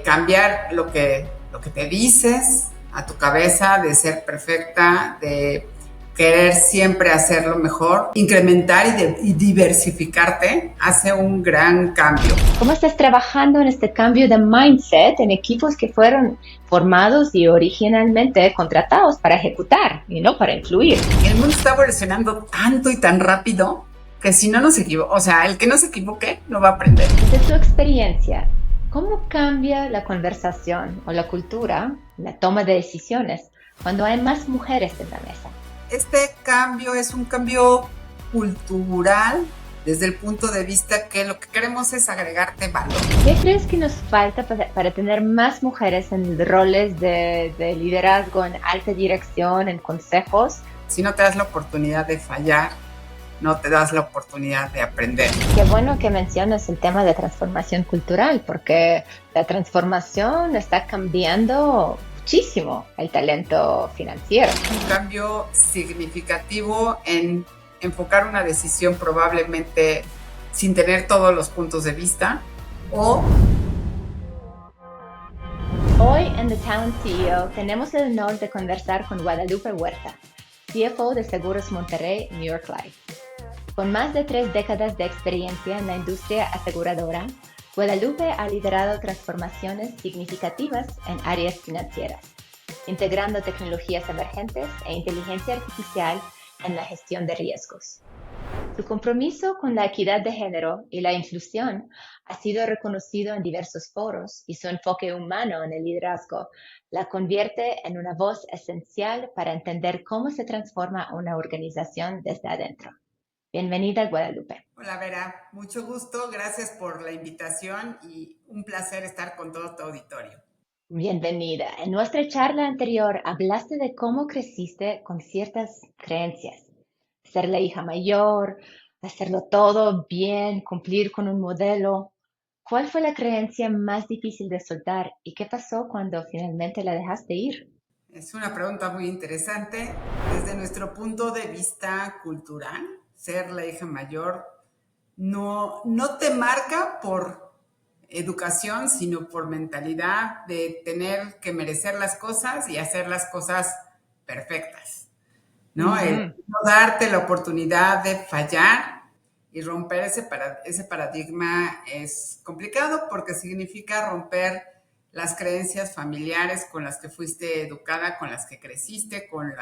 cambiar lo que te dices a tu cabeza de ser perfecta, de querer siempre hacerlo mejor, incrementar y diversificarte, hace un gran cambio. ¿Cómo estás trabajando en este cambio de mindset en equipos que fueron formados y originalmente contratados para ejecutar y no para influir? El mundo está evolucionando tanto y tan rápido que si no nos equivocamos, o sea, el que no se equivoque no va a aprender. Desde tu experiencia, ¿cómo cambia la conversación o la cultura, la toma de decisiones, cuando hay más mujeres en la mesa? Este cambio es un cambio cultural desde el punto de vista que lo que queremos es agregarte valor. ¿Qué crees que nos falta para tener más mujeres en roles de liderazgo, en alta dirección, en consejos? Si no te das la oportunidad de fallar, no te das la oportunidad de aprender. Qué bueno que mencionas el tema de transformación cultural, porque la transformación está cambiando muchísimo el talento financiero. Un cambio significativo en enfocar una decisión probablemente sin tener todos los puntos de vista o Hoy en The Talent CEO tenemos el honor de conversar con Guadalupe Huerta, CFO de Seguros Monterrey, New York Life. Con más de 3 décadas de experiencia en la industria aseguradora, Guadalupe ha liderado transformaciones significativas en áreas financieras, integrando tecnologías emergentes e inteligencia artificial en la gestión de riesgos. Su compromiso con la equidad de género y la inclusión ha sido reconocido en diversos foros y su enfoque humano en el liderazgo la convierte en una voz esencial para entender cómo se transforma una organización desde adentro. Bienvenida, Guadalupe. Hola Vera, mucho gusto, gracias por la invitación y un placer estar con todo tu auditorio. Bienvenida. En nuestra charla anterior hablaste de cómo creciste con ciertas creencias. Ser la hija mayor, hacerlo todo bien, cumplir con un modelo. ¿Cuál fue la creencia más difícil de soltar y qué pasó cuando finalmente la dejaste ir? Es una pregunta muy interesante. Desde nuestro punto de vista cultural, ser la hija mayor no te marca por educación, sino por mentalidad de tener que merecer las cosas y hacer las cosas perfectas, ¿no? El Ujú. no darte la oportunidad de fallar y romper ese paradigma es complicado porque significa romper las creencias familiares con las que fuiste educada, con las que creciste, con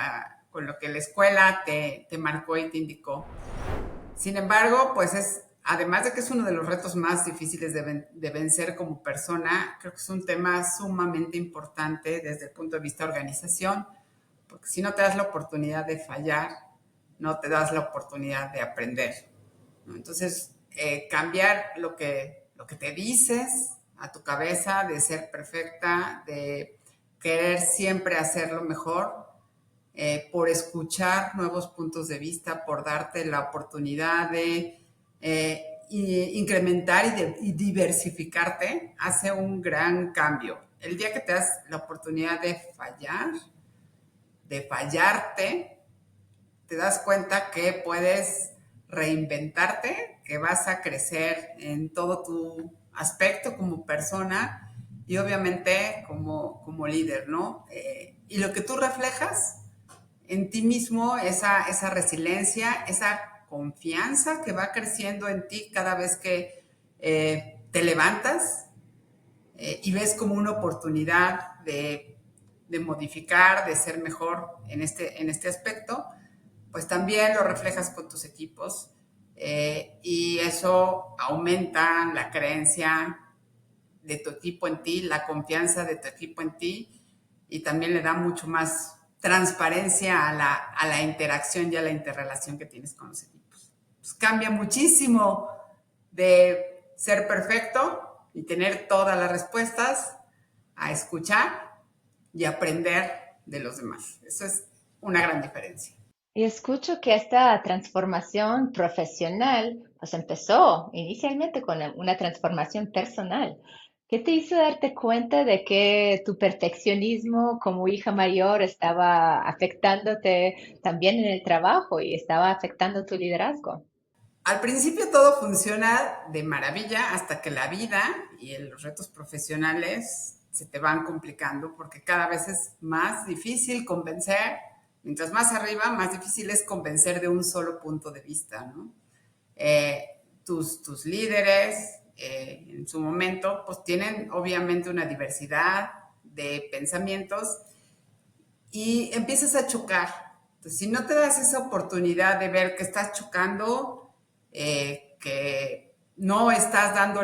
lo que la escuela te marcó y te indicó. Sin embargo, pues además de que es uno de los retos más difíciles de vencer como persona, creo que es un tema sumamente importante desde el punto de vista de organización, porque si no te das la oportunidad de fallar, no te das la oportunidad de aprender, ¿no? Entonces, cambiar lo que te dices a tu cabeza de ser perfecta, de querer siempre hacerlo mejor, por escuchar nuevos puntos de vista, por darte la oportunidad de incrementar y diversificarte, hace un gran cambio. El día que te das la oportunidad de fallar, de fallarte, te das cuenta que puedes reinventarte, que vas a crecer en todo tu aspecto como persona y obviamente como líder, ¿no? Y lo que tú reflejas en ti mismo, esa resiliencia, esa confianza que va creciendo en ti cada vez que te levantas y ves como una oportunidad de modificar, de ser mejor en este aspecto, pues también lo reflejas con tus equipos y eso aumenta la creencia de tu equipo en ti, la confianza de tu equipo en ti y también le da mucho más transparencia a la interacción y a la interrelación que tienes con los equipos. Pues cambia muchísimo de ser perfecto y tener todas las respuestas a escuchar y aprender de los demás. Eso es una gran diferencia. Y escucho que esta transformación profesional pues empezó inicialmente con una transformación personal. ¿Qué te hizo darte cuenta de que tu perfeccionismo como hija mayor estaba afectándote también en el trabajo y estaba afectando tu liderazgo? Al principio todo funciona de maravilla hasta que la vida y los retos profesionales se te van complicando porque cada vez es más difícil convencer, mientras más arriba, más difícil es convencer de un solo punto de vista, ¿no? Tus líderes en su momento pues tienen obviamente una diversidad de pensamientos y empiezas a chocar. Entonces, si no te das esa oportunidad de ver que estás chocando, que no estás dando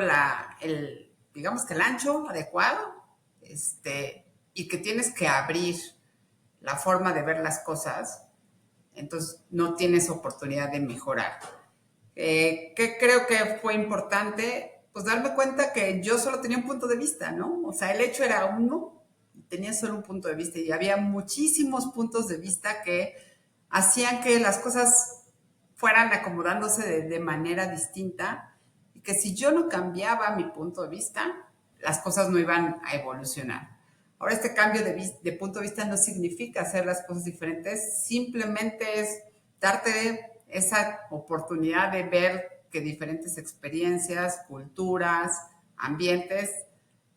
digamos que el ancho adecuado, y que tienes que abrir la forma de ver las cosas, entonces no tienes oportunidad de mejorar. ¿Qué creo que fue importante? Pues darme cuenta que yo solo tenía un punto de vista, ¿no? O sea, el hecho era uno, tenía solo un punto de vista y había muchísimos puntos de vista que hacían que las cosas fueran acomodándose de manera distinta y que si yo no cambiaba mi punto de vista, las cosas no iban a evolucionar. Ahora, este cambio de punto de vista no significa hacer las cosas diferentes, simplemente es darte esa oportunidad de ver que diferentes experiencias, culturas, ambientes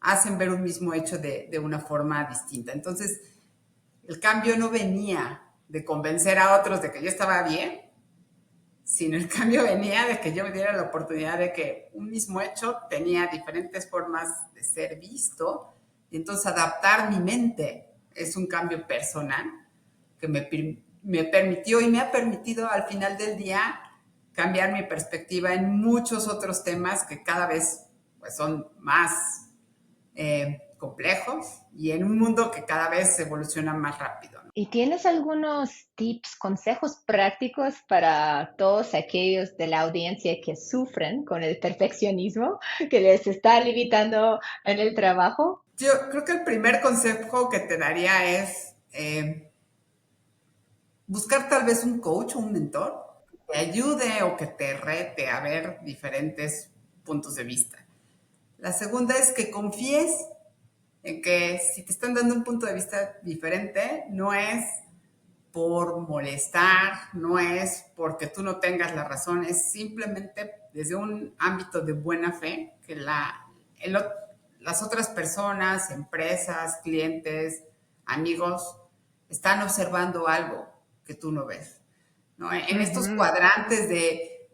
hacen ver un mismo hecho de una forma distinta. Entonces, el cambio no venía de convencer a otros de que yo estaba bien, sino el cambio venía de que yo me diera la oportunidad de que un mismo hecho tenía diferentes formas de ser visto y entonces adaptar mi mente es un cambio personal que me permitió y me ha permitido al final del día cambiar mi perspectiva en muchos otros temas que cada vez pues, son más complejos y en un mundo que cada vez evoluciona más rápido, ¿no? ¿Y tienes algunos tips, consejos prácticos para todos aquellos de la audiencia que sufren con el perfeccionismo, que les está limitando en el trabajo? Yo creo que el primer consejo que te daría es buscar tal vez un coach o un mentor que te ayude o que te rete a ver diferentes puntos de vista. La segunda es que confíes en que si te están dando un punto de vista diferente, no es por molestar, no es porque tú no tengas la razón, es simplemente desde un ámbito de buena fe que el, las otras personas, empresas, clientes, amigos, están observando algo que tú no ves, ¿no? En estos Ujú, cuadrantes de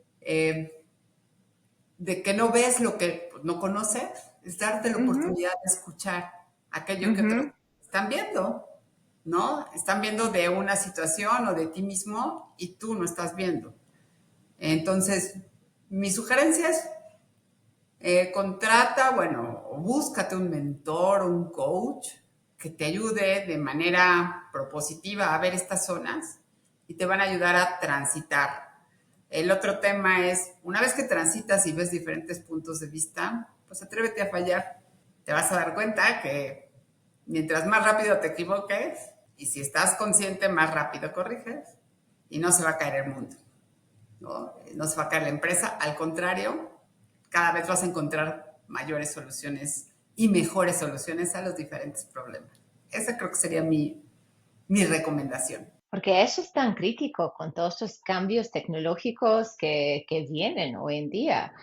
que no ves lo que no conoces, es darte la ujú, oportunidad de escuchar aquello que otros ujú. están viendo, ¿no? Están viendo de una situación o de ti mismo y tú no estás viendo. Entonces, mi sugerencia es contrata, bueno, o búscate un mentor o un coach que te ayude de manera propositiva a ver estas zonas y te van a ayudar a transitar. El otro tema es, una vez que transitas y ves diferentes puntos de vista, pues atrévete a fallar. Te vas a dar cuenta que mientras más rápido te equivoques y si estás consciente, más rápido corriges y no se va a caer el mundo. No se va a caer la empresa, al contrario, cada vez vas a encontrar mayores soluciones y mejores soluciones a los diferentes problemas. Esa creo que sería mi recomendación. Porque eso es tan crítico con todos estos cambios tecnológicos que vienen hoy en día,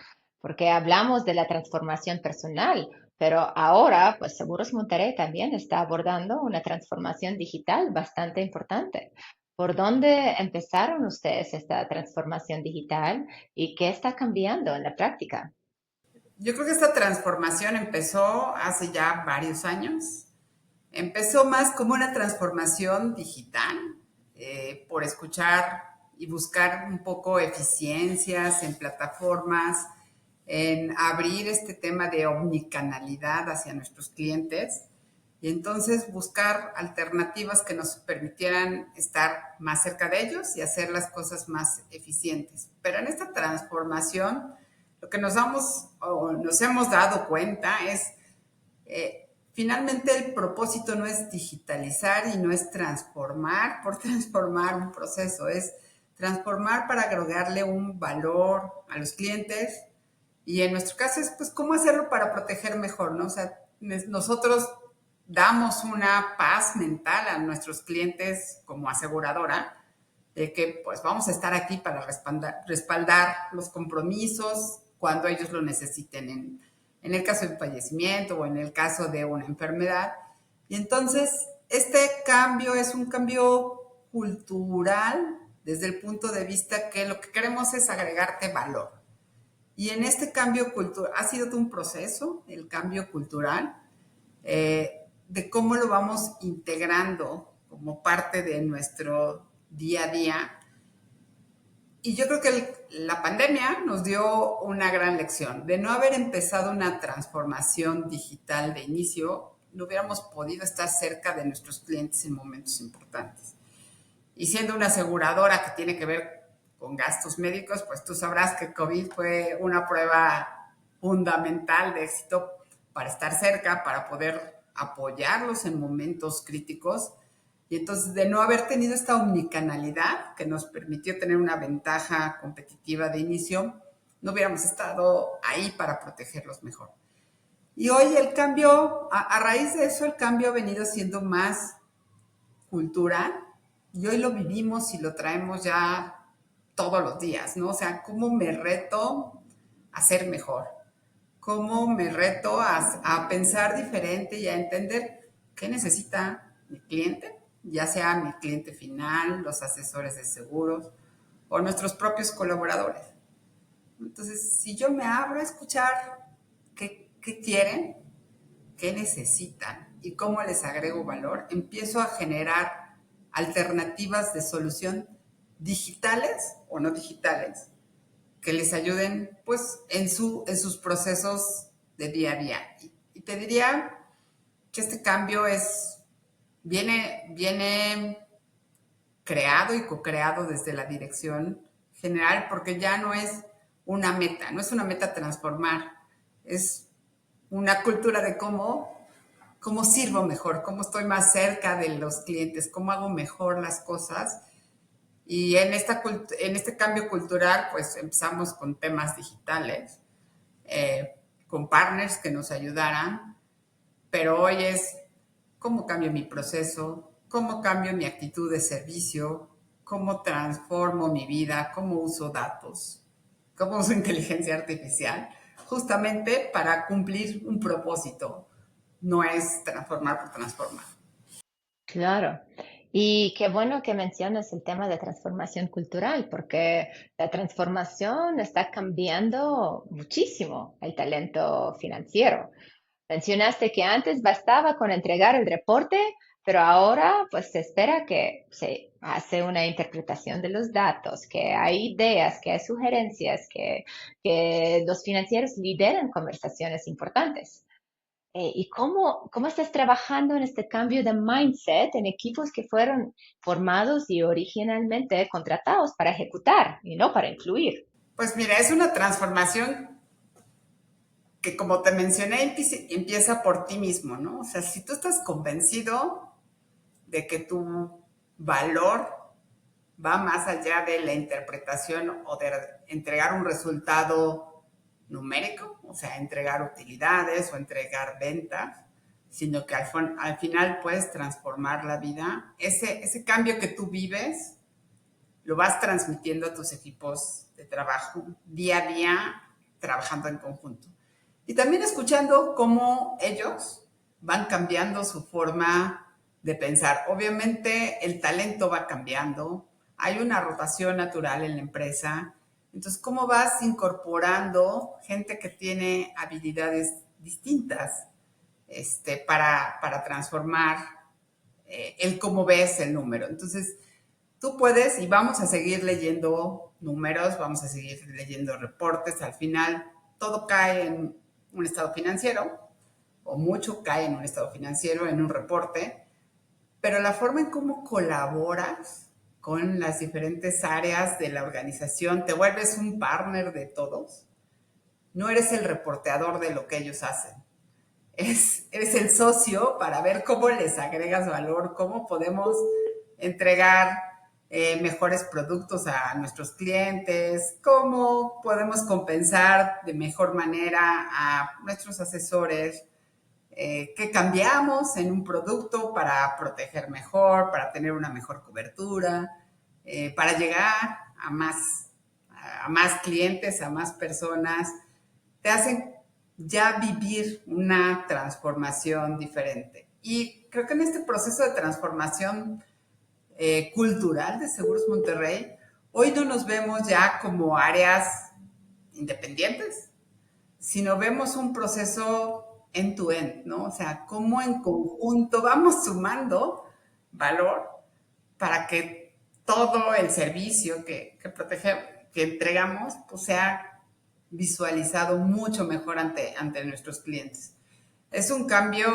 porque hablamos de la transformación personal, pero ahora, pues Seguros Monterrey también está abordando una transformación digital bastante importante. ¿Por dónde empezaron ustedes esta transformación digital y qué está cambiando en la práctica? Yo creo que esta transformación empezó hace ya varios años. Empezó más como una transformación digital, por escuchar y buscar un poco eficiencias en plataformas, en abrir este tema de omnicanalidad hacia nuestros clientes y entonces buscar alternativas que nos permitieran estar más cerca de ellos y hacer las cosas más eficientes. Pero en esta transformación, lo que nos damos o nos hemos dado cuenta es finalmente el propósito no es digitalizar y no es transformar por transformar un proceso, es transformar para agregarle un valor a los clientes y en nuestro caso es pues cómo hacerlo para proteger mejor, ¿no? O sea, nosotros damos una paz mental a nuestros clientes como aseguradora de que pues vamos a estar aquí para respaldar los compromisos cuando ellos lo necesiten en el caso de un fallecimiento o en el caso de una enfermedad. Y entonces este cambio es un cambio cultural desde el punto de vista que lo que queremos es agregarte valor. Y en este cambio cultural, ha sido todo un proceso, el cambio cultural, de cómo lo vamos integrando como parte de nuestro día a día. Y yo creo que la pandemia nos dio una gran lección. De no haber empezado una transformación digital de inicio, no hubiéramos podido estar cerca de nuestros clientes en momentos importantes. Y siendo una aseguradora que tiene que ver con gastos médicos, pues tú sabrás que COVID fue una prueba fundamental de éxito para estar cerca, para poder apoyarlos en momentos críticos. Y entonces, de no haber tenido esta omnicanalidad que nos permitió tener una ventaja competitiva de inicio, no hubiéramos estado ahí para protegerlos mejor. Y hoy el cambio, a raíz de eso, el cambio ha venido siendo más cultural y hoy lo vivimos y lo traemos ya todos los días, ¿no? O sea, ¿cómo me reto a ser mejor? ¿Cómo me reto a pensar diferente y a entender qué necesita mi cliente? Ya sea mi cliente final, los asesores de seguros o nuestros propios colaboradores. Entonces, si yo me abro a escuchar qué quieren, qué necesitan y cómo les agrego valor, empiezo a generar alternativas de solución digitales o no digitales que les ayuden pues en sus procesos de día a día. Y te diría que este cambio viene creado y co-creado desde la dirección general porque ya no es una meta, no es una meta transformar, es una cultura de cómo sirvo mejor, cómo estoy más cerca de los clientes, cómo hago mejor las cosas. Y en este cambio cultural, pues empezamos con temas digitales, con partners que nos ayudaran, pero hoy es cómo cambio mi proceso, cómo cambio mi actitud de servicio, cómo transformo mi vida, cómo uso datos, cómo uso inteligencia artificial, justamente para cumplir un propósito. No es transformar por transformar. Claro. Y qué bueno que mencionas el tema de transformación cultural, porque la transformación está cambiando muchísimo el talento financiero. Mencionaste que antes bastaba con entregar el reporte, pero ahora pues se espera que se hace una interpretación de los datos, que hay ideas, que hay sugerencias, que los financieros lideren conversaciones importantes. ¿Y cómo estás trabajando en este cambio de mindset en equipos que fueron formados y originalmente contratados para ejecutar y no para influir? Pues mira, es una transformación que como te mencioné, empieza por ti mismo, ¿no? O sea, si tú estás convencido de que tu valor va más allá de la interpretación o de entregar un resultado numérico, o sea, entregar utilidades o entregar ventas, sino que al final puedes transformar la vida. Ese cambio que tú vives lo vas transmitiendo a tus equipos de trabajo día a día, trabajando en conjunto. Y también escuchando cómo ellos van cambiando su forma de pensar. Obviamente el talento va cambiando, hay una rotación natural en la empresa. Entonces, ¿cómo vas incorporando gente que tiene habilidades distintas para transformar el cómo ves el número? Entonces, tú puedes y vamos a seguir leyendo números, vamos a seguir leyendo reportes. Al final, todo cae en un estado financiero o mucho cae en un estado financiero, en un reporte, pero la forma en cómo colaboras con las diferentes áreas de la organización, te vuelves un partner de todos. No eres el reporteador de lo que ellos hacen. Eres el socio para ver cómo les agregas valor, cómo podemos entregar mejores productos a nuestros clientes, cómo podemos compensar de mejor manera a nuestros asesores, qué cambiamos en un producto para proteger mejor, para tener una mejor cobertura. para llegar a más clientes, a más personas, te hacen ya vivir una transformación diferente. Y creo que en este proceso de transformación cultural de Seguros Monterrey, hoy no nos vemos ya como áreas independientes, sino vemos un proceso end-to-end, ¿no? O sea, cómo en conjunto vamos sumando valor para que todo el servicio que entregamos pues, sea visualizado mucho mejor ante nuestros clientes. Es un cambio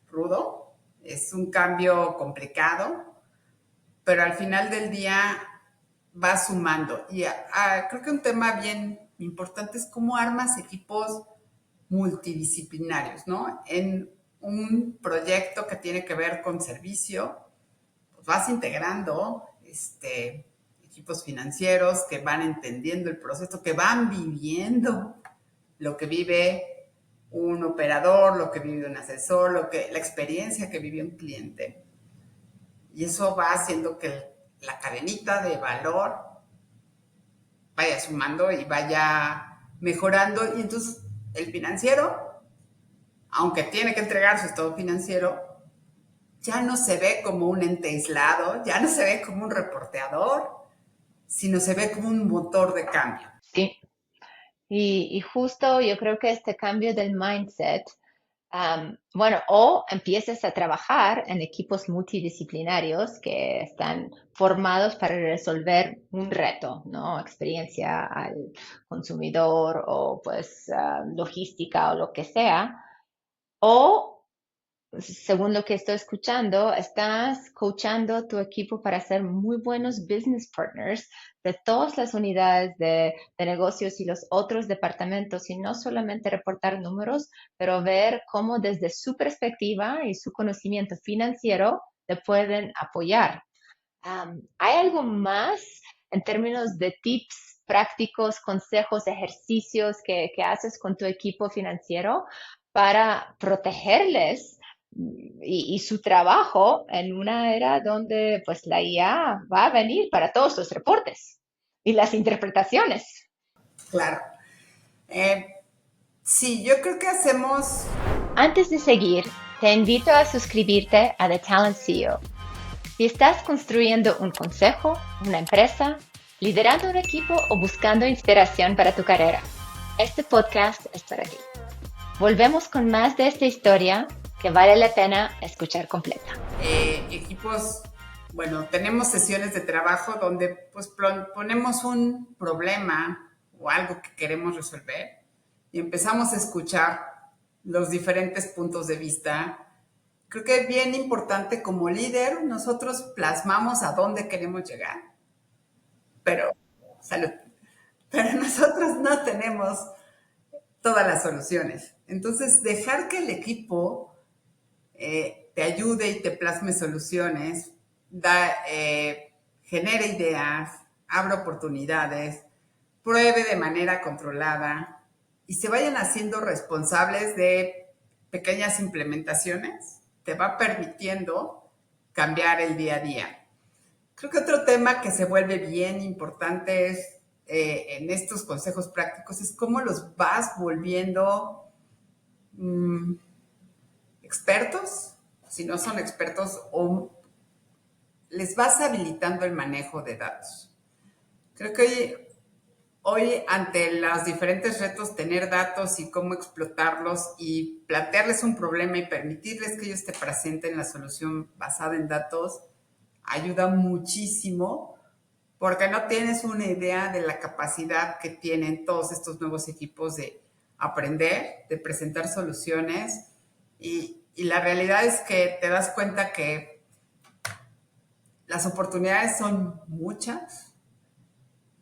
rudo, es un cambio complicado, pero al final del día va sumando. Y creo que un tema bien importante es cómo armas equipos multidisciplinarios, ¿no? En un proyecto que tiene que ver con servicio, pues vas integrando equipos financieros que van entendiendo el proceso, que van viviendo lo que vive un operador, lo que vive un asesor, la experiencia que vive un cliente. Y eso va haciendo que la cadenita de valor vaya sumando y vaya mejorando. Y entonces el financiero, aunque tiene que entregar su estado financiero, ya no se ve como un ente aislado, ya no se ve como un reporteador, sino se ve como un motor de cambio. Sí, y justo yo creo que este cambio del mindset, bueno, o empiezas a trabajar en equipos multidisciplinarios que están formados para resolver un reto, ¿no? Experiencia al consumidor o pues logística o lo que sea. O según lo que estoy escuchando, estás coachando a tu equipo para ser muy buenos business partners de todas las unidades de negocios y los otros departamentos y no solamente reportar números, pero ver cómo desde su perspectiva y su conocimiento financiero te pueden apoyar. ¿Hay algo más en términos de tips prácticos, consejos, ejercicios que haces con tu equipo financiero para protegerles y su trabajo en una era donde pues la IA va a venir para todos los reportes y las interpretaciones? Claro. Eh, sí, yo creo que hacemos. Antes de seguir, te invito a suscribirte a The Talent CEO. Si estás construyendo un consejo, una empresa, liderando un equipo o buscando inspiración para tu carrera, este podcast es para ti. Volvemos con más de esta historia que vale la pena escuchar completa. Equipos, bueno, tenemos sesiones de trabajo donde pues ponemos un problema o algo que queremos resolver y empezamos a escuchar los diferentes puntos de vista. Creo que es bien importante como líder, nosotros plasmamos a dónde queremos llegar, pero, salud, pero nosotros no tenemos todas las soluciones. Entonces, dejar que el equipo te ayude y te plasme soluciones, genere ideas, abra oportunidades, pruebe de manera controlada y se vayan haciendo responsables de pequeñas implementaciones, te va permitiendo cambiar el día a día. Creo que otro tema que se vuelve bien importante es en estos consejos prácticos es cómo los vas volviendo expertos, si no son expertos, o les vas habilitando el manejo de datos. Creo que hoy ante los diferentes retos, tener datos y cómo explotarlos y plantearles un problema y permitirles que ellos te presenten la solución basada en datos, ayuda muchísimo porque no tienes una idea de la capacidad que tienen todos estos nuevos equipos de aprender, de presentar soluciones y la realidad es que te das cuenta que las oportunidades son muchas,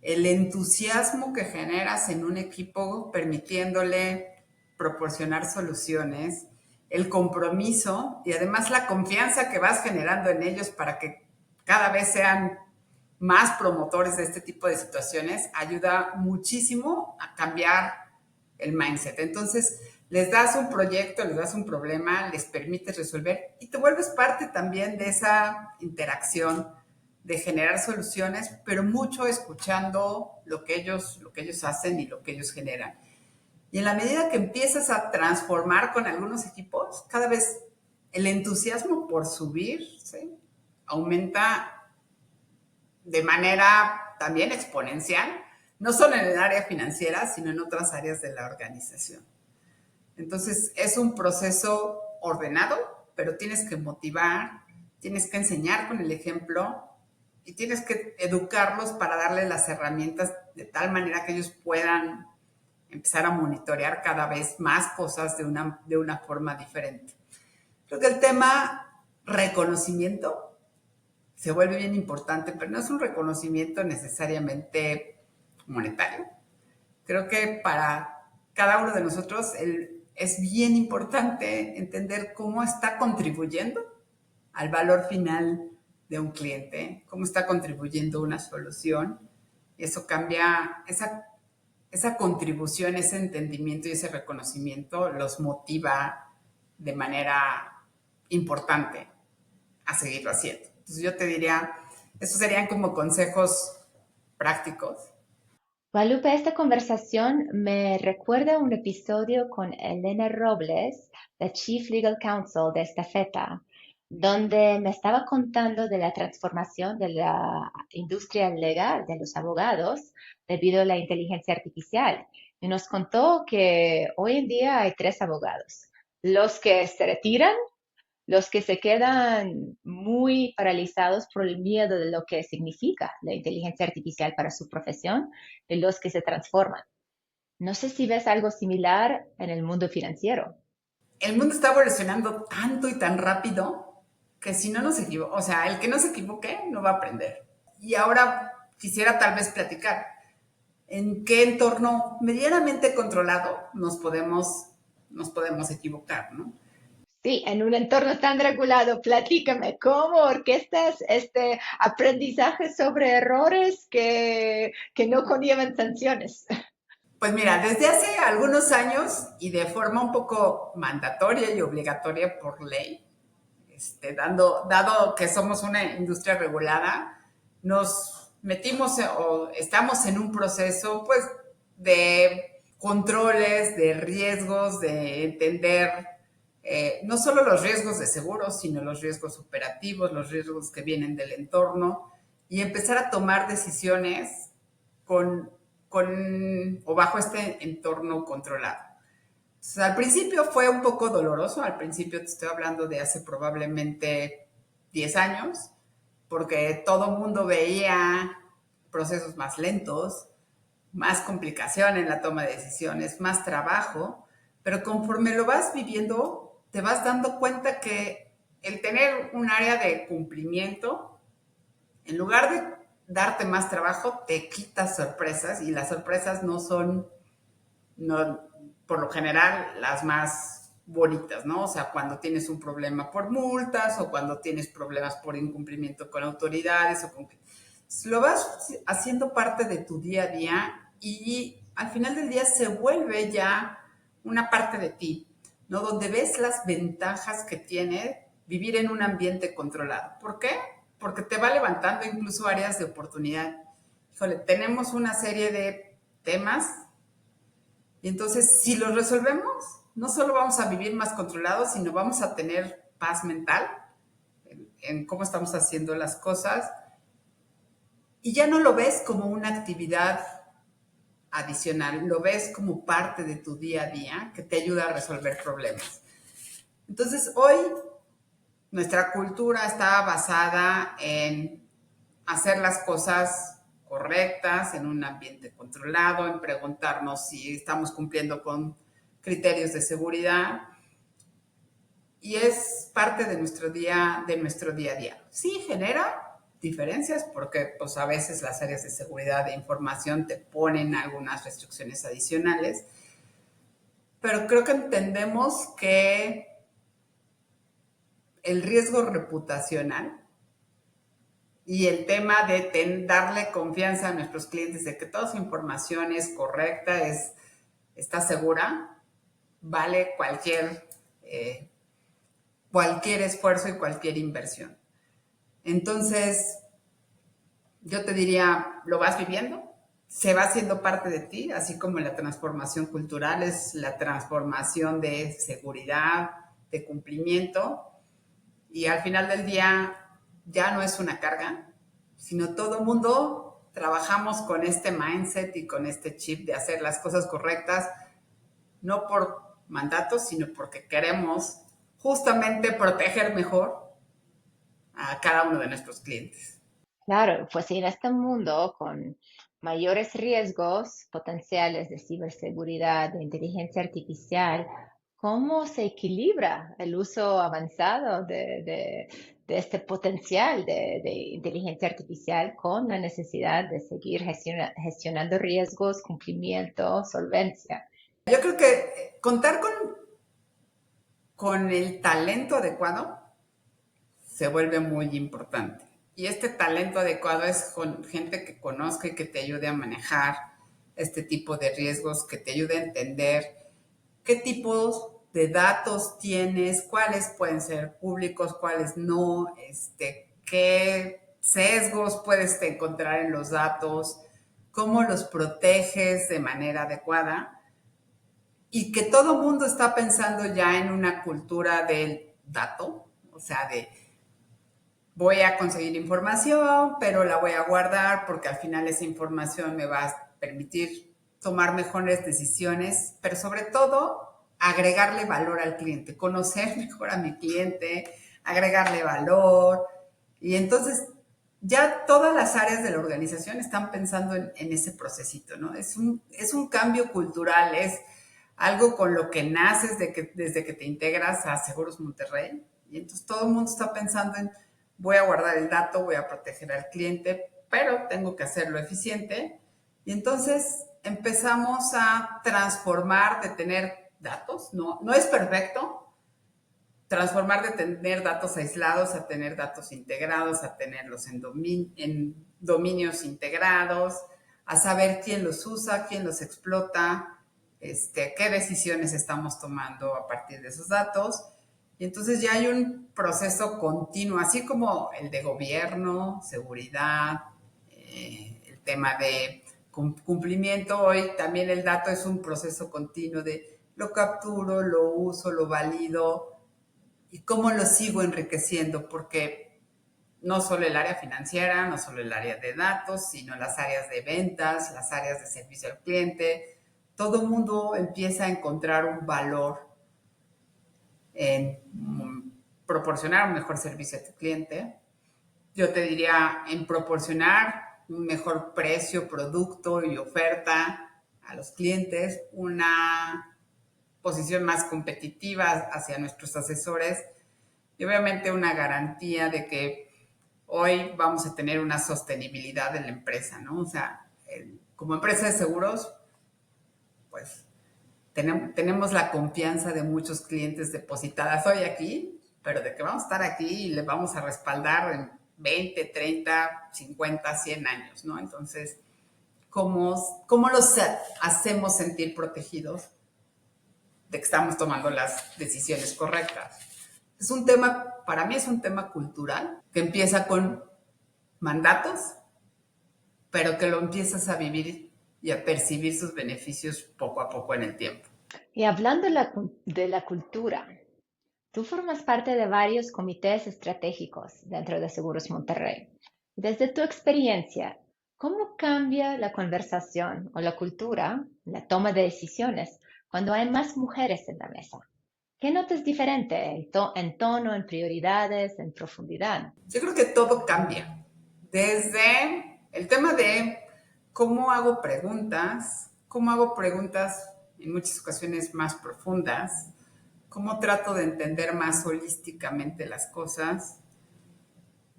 el entusiasmo que generas en un equipo permitiéndole proporcionar soluciones, el compromiso y además la confianza que vas generando en ellos para que cada vez sean más promotores de este tipo de situaciones, ayuda muchísimo a cambiar el mindset. Entonces, les das un proyecto, les das un problema, les permites resolver y te vuelves parte también de esa interacción de generar soluciones, pero mucho escuchando lo que ellos hacen y lo que ellos generan. Y en la medida que empiezas a transformar con algunos equipos, cada vez el entusiasmo por subir, ¿sí?, aumenta de manera también exponencial, no solo en el área financiera, sino en otras áreas de la organización. Entonces, es un proceso ordenado, pero tienes que motivar, tienes que enseñar con el ejemplo y tienes que educarlos para darles las herramientas de tal manera que ellos puedan empezar a monitorear cada vez más cosas de una forma diferente. Creo que el tema reconocimiento se vuelve bien importante, pero no es un reconocimiento necesariamente monetario. Creo que para cada uno de nosotros es bien importante entender cómo está contribuyendo al valor final de un cliente, cómo está contribuyendo una solución. Y eso cambia, esa contribución, ese entendimiento y ese reconocimiento los motiva de manera importante a seguirlo haciendo. Entonces yo te diría, estos serían como consejos prácticos. Guadalupe, esta conversación me recuerda un episodio con Elena Robles, la Chief Legal Counsel de Estafeta, donde me estaba contando de la transformación de la industria legal de los abogados debido a la inteligencia artificial. Y nos contó que hoy en día hay tres abogados: los que se retiran, los que se quedan muy paralizados por el miedo de lo que significa la inteligencia artificial para su profesión, y los que se transforman. No sé si ves algo similar en el mundo financiero. El mundo está evolucionando tanto y tan rápido que si no nos equivocamos, o sea, el que no se equivoque no va a aprender. Y ahora quisiera tal vez platicar en qué entorno medianamente controlado nos podemos equivocar, ¿no? Sí, en un entorno tan regulado, platícame, ¿cómo orquestas este aprendizaje sobre errores que no conllevan sanciones? Pues mira, desde hace algunos años y de forma un poco mandatoria y obligatoria por ley, dado que somos una industria regulada, nos metimos o estamos en un proceso pues de controles, de riesgos, de entender no solo los riesgos de seguros, sino los riesgos operativos, los riesgos que vienen del entorno y empezar a tomar decisiones con, o bajo este entorno controlado. Entonces, al principio fue un poco doloroso, al principio te estoy hablando de hace probablemente 10 años, porque todo el mundo veía procesos más lentos, más complicación en la toma de decisiones, más trabajo, pero conforme lo vas viviendo, te vas dando cuenta que el tener un área de cumplimiento, en lugar de darte más trabajo, te quita sorpresas y las sorpresas no son, no, por lo general, las más bonitas, ¿no? O sea, cuando tienes un problema por multas o cuando tienes problemas por incumplimiento con autoridades o con que lo vas haciendo parte de tu día a día y al final del día se vuelve ya una parte de ti, ¿no? Donde ves las ventajas que tiene vivir en un ambiente controlado. ¿Por qué? Porque te va levantando incluso áreas de oportunidad. Híjole, tenemos una serie de temas y entonces si los resolvemos, no solo vamos a vivir más controlados, sino vamos a tener paz mental en cómo estamos haciendo las cosas y ya no lo ves como una actividad adicional, lo ves como parte de tu día a día que te ayuda a resolver problemas. Entonces, hoy nuestra cultura está basada en hacer las cosas correctas, en un ambiente controlado, en preguntarnos si estamos cumpliendo con criterios de seguridad y es parte de nuestro día a día. Sí genera diferencias porque pues a veces las áreas de seguridad de información te ponen algunas restricciones adicionales, pero creo que entendemos que el riesgo reputacional y el tema de darle confianza a nuestros clientes de que toda su información es correcta, está segura, vale cualquier esfuerzo y cualquier inversión. Entonces, Yo te diría, lo vas viviendo, se va haciendo parte de ti, así como la transformación cultural es la transformación de seguridad, de cumplimiento, y al final del día ya no es una carga, sino todo el mundo trabajamos con este mindset y con este chip de hacer las cosas correctas, no por mandato, sino porque queremos justamente proteger mejor a cada uno de nuestros clientes. Claro, pues en este mundo con mayores riesgos potenciales de ciberseguridad, de inteligencia artificial, ¿cómo se equilibra el uso avanzado de este potencial de inteligencia artificial con la necesidad de seguir gestionando riesgos, cumplimiento, solvencia? Yo creo que contar con el talento adecuado se vuelve muy importante. Y este talento adecuado es con gente que conozca y que te ayude a manejar este tipo de riesgos, que te ayude a entender qué tipos de datos tienes, cuáles pueden ser públicos, cuáles no, qué sesgos puedes encontrar en los datos, cómo los proteges de manera adecuada y que todo mundo está pensando ya en una cultura del dato, o sea, de voy a conseguir información, pero la voy a guardar porque al final esa información me va a permitir tomar mejores decisiones, pero sobre todo agregarle valor al cliente, conocer mejor a mi cliente, agregarle valor. Y entonces ya todas las áreas de la organización están pensando en ese procesito, ¿no? Es un cambio cultural, es algo con lo que naces desde que te integras a Seguros Monterrey. Y entonces todo el mundo está pensando en voy a guardar el dato, voy a proteger al cliente, pero tengo que hacerlo eficiente. Y entonces empezamos a transformar de tener datos, no es perfecto, transformar de tener datos aislados a tener datos integrados, a tenerlos en dominios integrados, a saber quién los usa, quién los explota, qué decisiones estamos tomando a partir de esos datos. Y entonces ya hay un proceso continuo, así como el de gobierno, seguridad, el tema de cumplimiento. Hoy también el dato es un proceso continuo de lo capturo, lo uso, lo valido y cómo lo sigo enriqueciendo, porque no solo el área financiera, no solo el área de datos, sino las áreas de ventas, las áreas de servicio al cliente, todo el mundo empieza a encontrar un valor en proporcionar un mejor servicio a tu cliente. Yo te diría en proporcionar un mejor precio, producto y oferta a los clientes, una posición más competitiva hacia nuestros asesores y obviamente una garantía de que hoy vamos a tener una sostenibilidad de la empresa, ¿no? O sea, como empresa de seguros, pues tenemos la confianza de muchos clientes depositadas hoy aquí, pero de que vamos a estar aquí y les vamos a respaldar en 20, 30, 50, 100 años, ¿no? Entonces, ¿cómo los hacemos sentir protegidos de que estamos tomando las decisiones correctas? Es un tema, para mí es un tema cultural que empieza con mandatos, pero que lo empiezas a vivir y a percibir sus beneficios poco a poco en el tiempo. Y hablando de la cultura, tú formas parte de varios comités estratégicos dentro de Seguros Monterrey. Desde tu experiencia, ¿cómo cambia la conversación o la cultura, la toma de decisiones, cuando hay más mujeres en la mesa? ¿Qué notas diferente en tono, en prioridades, en profundidad? Yo creo que todo cambia. Desde el tema de cómo hago preguntas en muchas ocasiones más profundas, cómo trato de entender más holísticamente las cosas,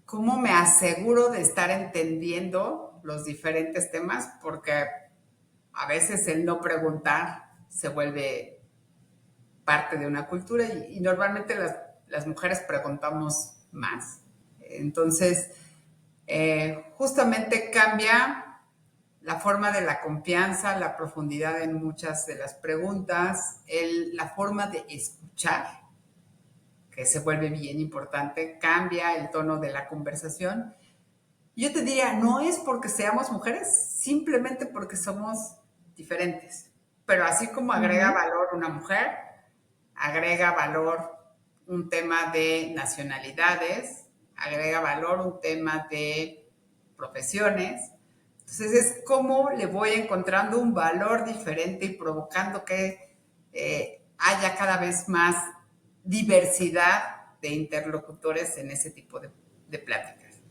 cómo me aseguro de estar entendiendo los diferentes temas, porque a veces el no preguntar se vuelve parte de una cultura y normalmente las mujeres preguntamos más. Entonces, justamente cambia la forma de la confianza, la profundidad en muchas de las preguntas, la forma de escuchar, que se vuelve bien importante, cambia el tono de la conversación Yo te diría, no es porque seamos mujeres, simplemente porque somos diferentes. Pero así como agrega Ujú. valor una mujer, agrega valor un tema de nacionalidades, agrega valor un tema de profesiones. Entonces es como le voy encontrando un valor diferente y provocando que haya cada vez más diversidad de interlocutores en ese tipo de pláticas.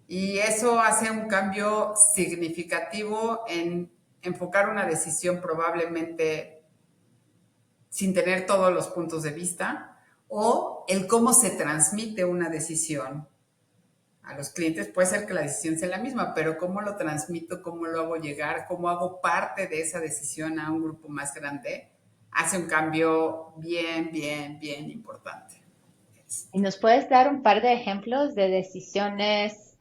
Y eso hace un cambio significativo en enfocar una decisión probablemente sin tener todos los puntos de vista, o el cómo se transmite una decisión a los clientes. Puede ser que la decisión sea la misma, pero cómo lo transmito, cómo lo hago llegar, cómo hago parte de esa decisión a un grupo más grande, hace un cambio bien, bien, bien importante. ¿Y nos puedes dar un par de ejemplos de decisiones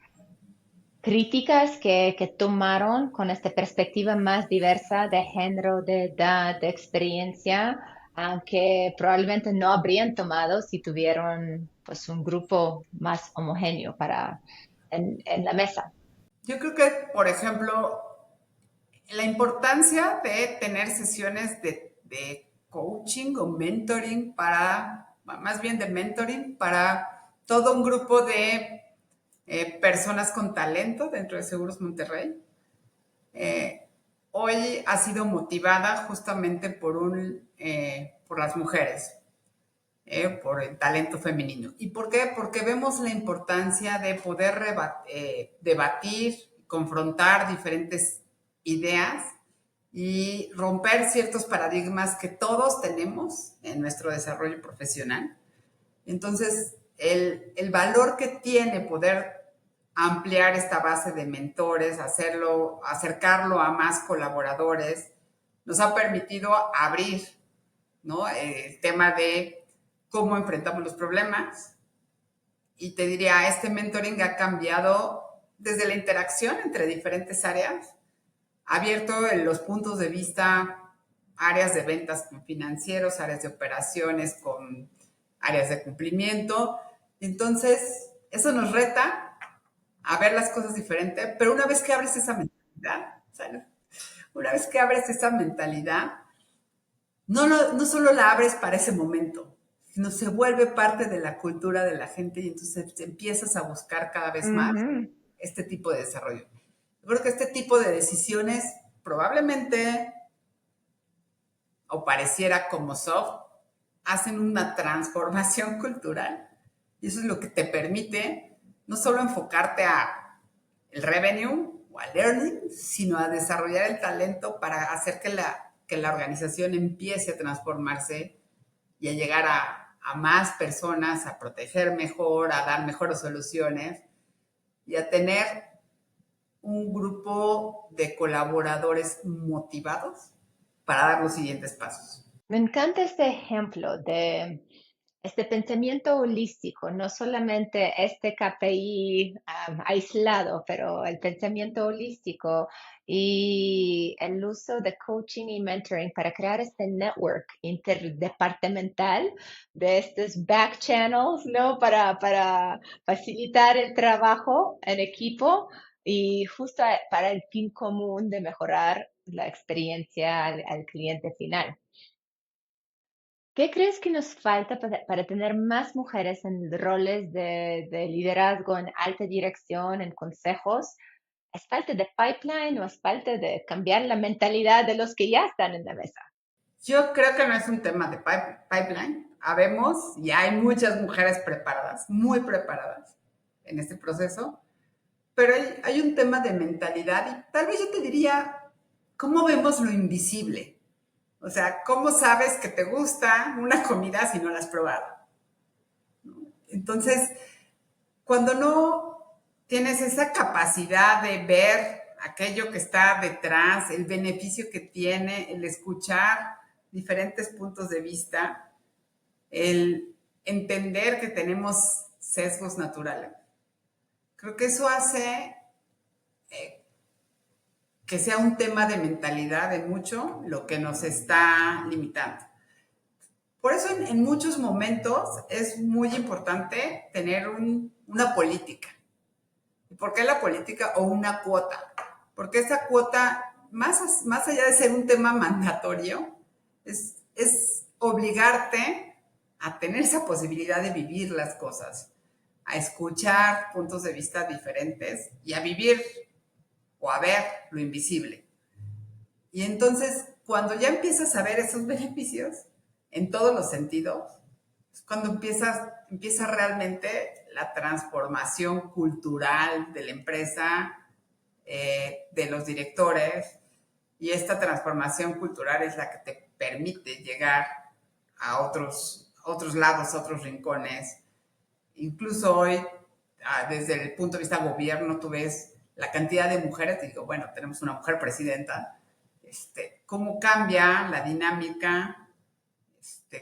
críticas que tomaron con esta perspectiva más diversa de género, de edad, de experiencia, que probablemente no habrían tomado si tuvieron pues un grupo más homogéneo en la mesa? Yo creo que, por ejemplo, la importancia de tener sesiones de coaching o mentoring para, más bien de mentoring para todo un grupo de personas con talento dentro de Seguros Monterrey. Eh, Hoy ha sido motivada justamente por las mujeres, por el talento femenino. ¿Y por qué? Porque vemos la importancia de poder debatir, confrontar diferentes ideas y romper ciertos paradigmas que todos tenemos en nuestro desarrollo profesional. Entonces, el valor que tiene poder ampliar esta base de mentores, hacerlo, acercarlo a más colaboradores, nos ha permitido abrir, ¿no? El tema de cómo enfrentamos los problemas. Y te diría, este mentoring ha cambiado desde la interacción entre diferentes áreas, ha abierto los puntos de vista, áreas de ventas con financieros, áreas de operaciones con áreas de cumplimiento. Entonces, eso nos reta a ver las cosas diferente, pero una vez que abres esa mentalidad, ¿sabes? Una vez que abres esa mentalidad, no solo la abres para ese momento, sino se vuelve parte de la cultura de la gente y entonces empiezas a buscar cada vez más Ujú. este tipo de desarrollo. Yo creo que este tipo de decisiones probablemente, o pareciera como soft, hacen una transformación cultural. Y eso es lo que te permite no solo enfocarte a el revenue o al learning, sino a desarrollar el talento para hacer que la organización empiece a transformarse y a llegar a más personas, a proteger mejor, a dar mejores soluciones y a tener un grupo de colaboradores motivados para dar los siguientes pasos. Me encanta este ejemplo de este pensamiento holístico, no solamente este KPI aislado, pero el pensamiento holístico y el uso de coaching y mentoring para crear este network interdepartamental de estos back channels, ¿no? Para facilitar el trabajo en equipo y justo para el fin común de mejorar la experiencia al cliente final. ¿Qué crees que nos falta para tener más mujeres en roles de liderazgo, en alta dirección, en consejos? ¿Es falta de pipeline o es falta de cambiar la mentalidad de los que ya están en la mesa? Yo creo que no es un tema de pipeline. Habemos y hay muchas mujeres preparadas, muy preparadas en este proceso, pero hay un tema de mentalidad y tal vez yo te diría, ¿cómo vemos lo invisible? O sea, ¿cómo sabes que te gusta una comida si no la has probado? Entonces, cuando no tienes esa capacidad de ver aquello que está detrás, el beneficio que tiene, el escuchar diferentes puntos de vista, el entender que tenemos sesgos naturales, creo que eso hace que sea un tema de mentalidad de mucho lo que nos está limitando. Por eso en muchos momentos es muy importante tener una política. ¿Y por qué la política o una cuota? Porque esa cuota, más allá de ser un tema mandatorio, es obligarte a tener esa posibilidad de vivir las cosas, a escuchar puntos de vista diferentes y a vivir o a ver lo invisible. Y entonces, cuando ya empiezas a ver esos beneficios en todos los sentidos, es cuando empieza realmente la transformación cultural de la empresa, de los directores, y esta transformación cultural es la que te permite llegar a otros lados, a otros rincones. Incluso hoy, desde el punto de vista gobierno, tú ves la cantidad de mujeres, te digo, bueno, tenemos una mujer presidenta, cómo cambia la dinámica,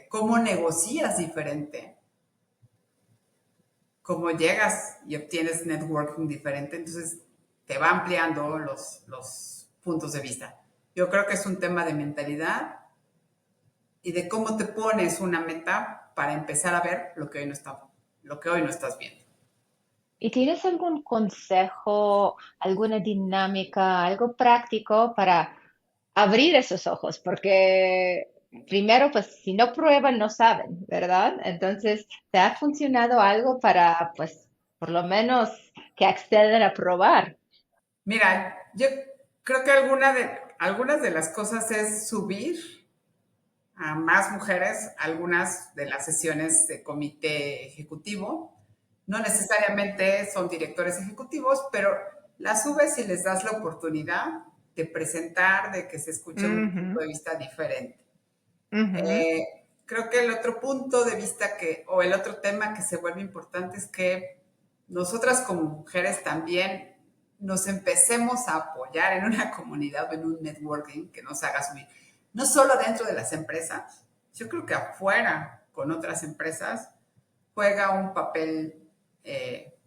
cómo negocias diferente, cómo llegas y obtienes networking diferente, entonces te va ampliando los puntos de vista. Yo creo que es un tema de mentalidad y de cómo te pones una meta para empezar a ver lo que hoy no estás viendo. ¿Y tienes algún consejo, alguna dinámica, algo práctico para abrir esos ojos? Porque primero, pues si no prueban, no saben, ¿verdad? Entonces, ¿te ha funcionado algo para, pues, por lo menos que accedan a probar? Mira, yo creo que algunas de las cosas es subir a más mujeres algunas de las sesiones de comité ejecutivo. No necesariamente son directores ejecutivos, pero las subes y les das la oportunidad de presentar, de que se escuche un punto Ujú, de vista diferente. ujú. Creo que el otro punto de vista o el otro tema que se vuelve importante es que nosotras como mujeres también nos empecemos a apoyar en una comunidad o en un networking que nos haga subir. No solo dentro de las empresas, yo creo que afuera con otras empresas juega un papel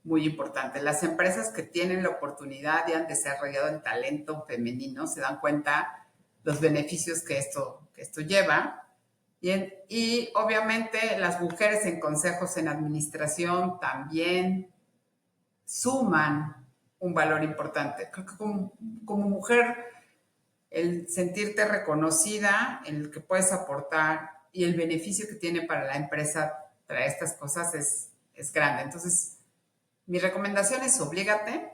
muy importante. Las empresas que tienen la oportunidad y han desarrollado el talento femenino se dan cuenta los beneficios que esto lleva. Y obviamente las mujeres en consejos en administración también suman un valor importante. Creo que como mujer, el sentirte reconocida, el que puedes aportar y el beneficio que tiene para la empresa traer estas cosas es grande. Entonces, mi recomendación es oblígate.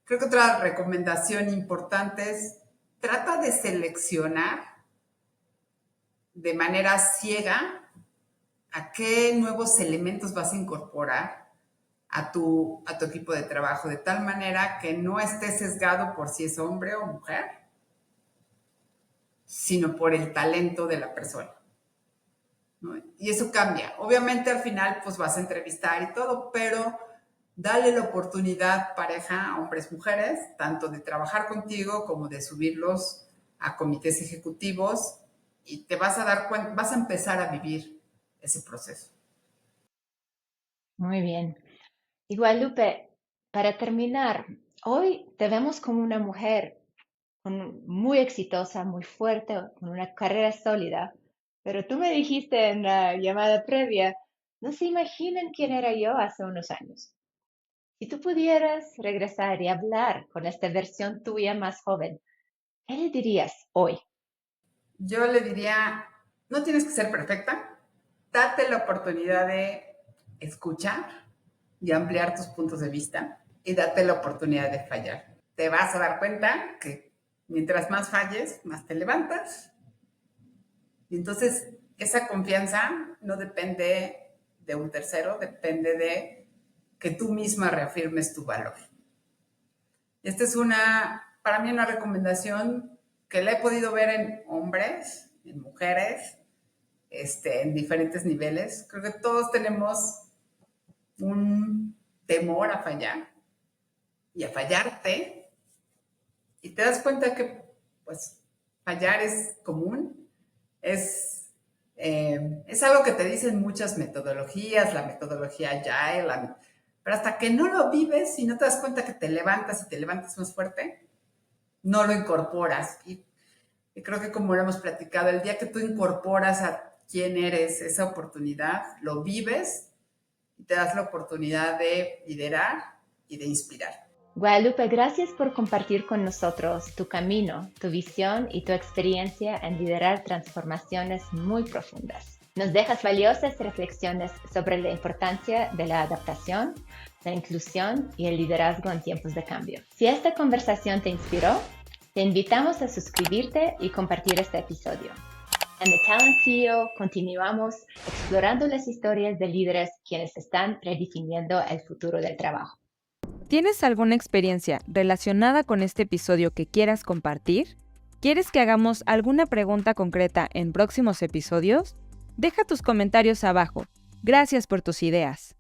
Creo que otra recomendación importante es trata de seleccionar de manera ciega a qué nuevos elementos vas a incorporar a tu equipo de trabajo, de tal manera que no estés sesgado por si es hombre o mujer, sino por el talento de la persona, ¿no? Y eso cambia. Obviamente al final pues vas a entrevistar y todo, pero dale la oportunidad, pareja, hombres, mujeres, tanto de trabajar contigo como de subirlos a comités ejecutivos y te vas a dar cuenta, vas a empezar a vivir ese proceso. Muy bien. Y Guadalupe, para terminar, hoy te vemos como una mujer muy exitosa, muy fuerte, con una carrera sólida. Pero tú me dijiste en la llamada previa, no se imaginan quién era yo hace unos años. Si tú pudieras regresar y hablar con esta versión tuya más joven, ¿qué le dirías hoy? Yo le diría, no tienes que ser perfecta, date la oportunidad de escuchar y ampliar tus puntos de vista y date la oportunidad de fallar. Te vas a dar cuenta que mientras más falles, más te levantas. Y entonces esa confianza no depende de un tercero, depende de que tú misma reafirmes tu valor. Esta es para mí una recomendación que la he podido ver en hombres, en mujeres, en diferentes niveles. Creo que todos tenemos un temor a fallar y a fallarte y te das cuenta que pues fallar es común, es algo que te dicen muchas metodologías, la metodología Agile, pero hasta que no lo vives y no te das cuenta que te levantas y te levantas más fuerte, no lo incorporas. Y creo que como lo hemos platicado, el día que tú incorporas a quién eres, esa oportunidad, lo vives y te das la oportunidad de liderar, y de inspirar. Guadalupe, gracias por compartir con nosotros tu camino, tu visión y tu experiencia en liderar transformaciones muy profundas. Nos dejas valiosas reflexiones sobre la importancia de la adaptación, la inclusión y el liderazgo en tiempos de cambio. Si esta conversación te inspiró, te invitamos a suscribirte y compartir este episodio. En The Talent CEO continuamos explorando las historias de líderes quienes están redefiniendo el futuro del trabajo. ¿Tienes alguna experiencia relacionada con este episodio que quieras compartir? ¿Quieres que hagamos alguna pregunta concreta en próximos episodios? Deja tus comentarios abajo. Gracias por tus ideas.